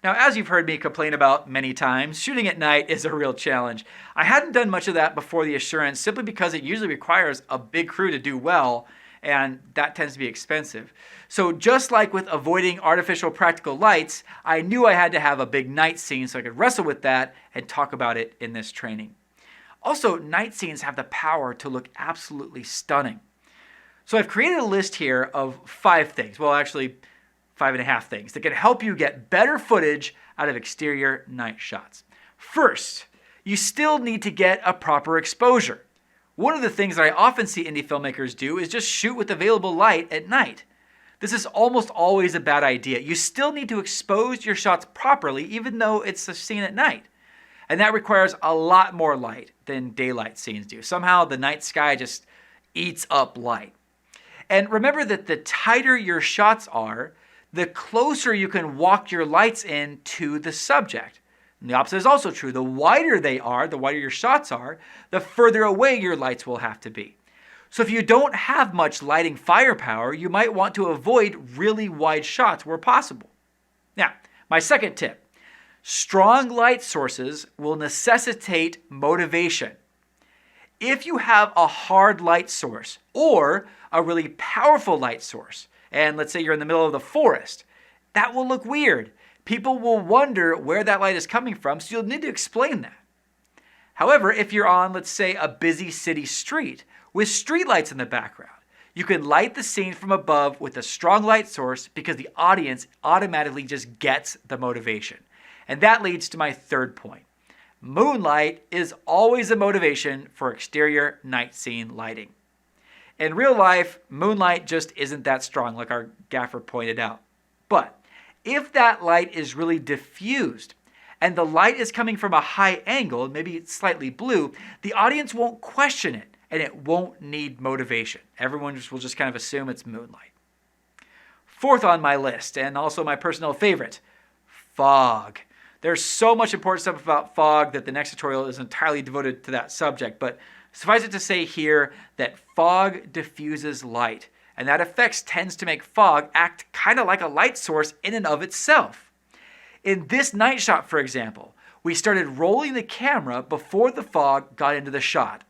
Now, as you've heard me complain about many times, shooting at night is a real challenge. I hadn't done much of that before the Assurance simply because it usually requires a big crew to do well, and that tends to be expensive. So just like with avoiding artificial practical lights, I knew I had to have a big night scene so I could wrestle with that and talk about it in this training. Also, night scenes have the power to look absolutely stunning. So I've created a list here of 5 things, well actually 5.5 things, that can help you get better footage out of exterior night shots. First, you still need to get a proper exposure. One of the things that I often see indie filmmakers do is just shoot with available light at night. This is almost always a bad idea. You still need to expose your shots properly even though it's a scene at night. And that requires a lot more light than daylight scenes do. Somehow the night sky just eats up light. And remember that the tighter your shots are, the closer you can walk your lights in to the subject. And the opposite is also true. The wider they are, the wider your shots are, the further away your lights will have to be. So if you don't have much lighting firepower, you might want to avoid really wide shots where possible. Now, my second tip. Strong light sources will necessitate motivation. If you have a hard light source or a really powerful light source, and let's say you're in the middle of the forest, that will look weird. People will wonder where that light is coming from, so you'll need to explain that. However, if you're on, let's say, a busy city street with streetlights in the background, you can light the scene from above with a strong light source because the audience automatically just gets the motivation. And that leads to my third point. Moonlight is always a motivation for exterior night scene lighting. In real life, moonlight just isn't that strong, like our gaffer pointed out. But if that light is really diffused and the light is coming from a high angle, maybe it's slightly blue, the audience won't question it and it won't need motivation. Everyone will just kind of assume it's moonlight. Fourth on my list, and also my personal favorite, fog. There's so much important stuff about fog that the next tutorial is entirely devoted to that subject, but suffice it to say here that fog diffuses light, and that effect tends to make fog act kind of like a light source in and of itself. In this night shot, for example, we started rolling the camera before the fog got into the shot.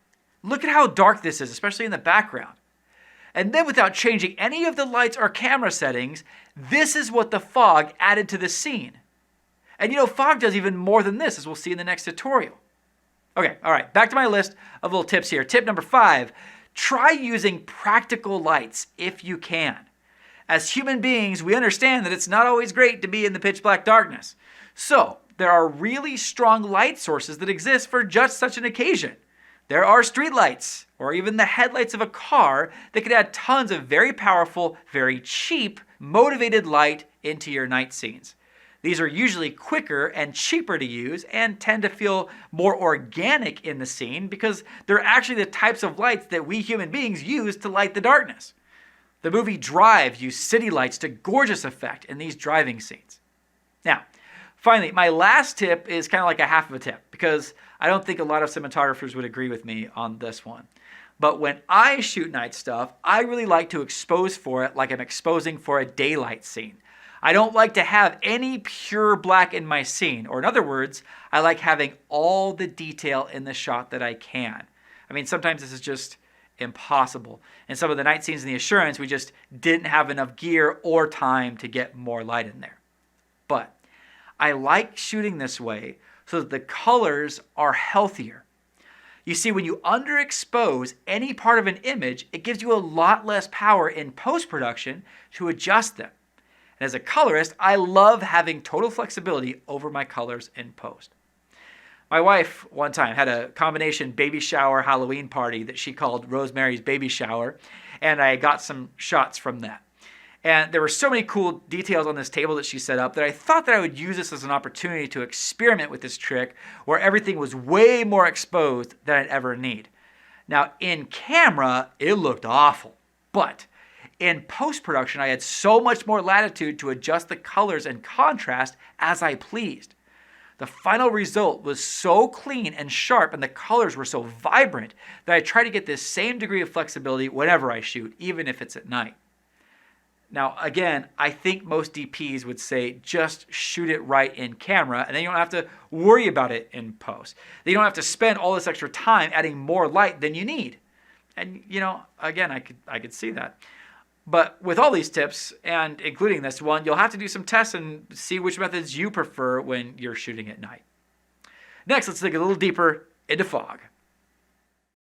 Look at how dark this is, especially in the background. And then without changing any of the lights or camera settings, this is what the fog added to the scene. And fog does even more than this, as we'll see in the next tutorial. Okay, all right, back to my list of little tips here. Tip number 5, try using practical lights if you can. As human beings, we understand that it's not always great to be in the pitch black darkness. So there are really strong light sources that exist for just such an occasion. There are streetlights, or even the headlights of a car that can add tons of very powerful, very cheap, motivated light into your night scenes. These are usually quicker and cheaper to use and tend to feel more organic in the scene because they're actually the types of lights that we human beings use to light the darkness. The movie Drive used city lights to gorgeous effect in these driving scenes. Now, finally, my last tip is kind of like a half of a tip because I don't think a lot of cinematographers would agree with me on this one. But when I shoot night stuff, I really like to expose for it like I'm exposing for a daylight scene. I don't like to have any pure black in my scene, or in other words, I like having all the detail in the shot that I can. I mean, sometimes this is just impossible. In some of the night scenes in the Assurance, we just didn't have enough gear or time to get more light in there. But I like shooting this way so that the colors are healthier. You see, when you underexpose any part of an image, it gives you a lot less power in post-production to adjust them. And as a colorist, I love having total flexibility over my colors in post. My wife one time had a combination baby shower Halloween party that she called Rosemary's Baby Shower, and I got some shots from that. And there were so many cool details on this table that she set up that I thought that I would use this as an opportunity to experiment with this trick where everything was way more exposed than I'd ever need. Now, in camera, it looked awful, but in post-production, I had so much more latitude to adjust the colors and contrast as I pleased. The final result was so clean and sharp and the colors were so vibrant that I try to get this same degree of flexibility whenever I shoot, even if it's at night. Now, again, I think most DPs would say just shoot it right in camera, and then you don't have to worry about it in post. Then you don't have to spend all this extra time adding more light than you need. And, again, I could see that. But with all these tips, and including this one, you'll have to do some tests and see which methods you prefer when you're shooting at night. Next, let's dig a little deeper into fog.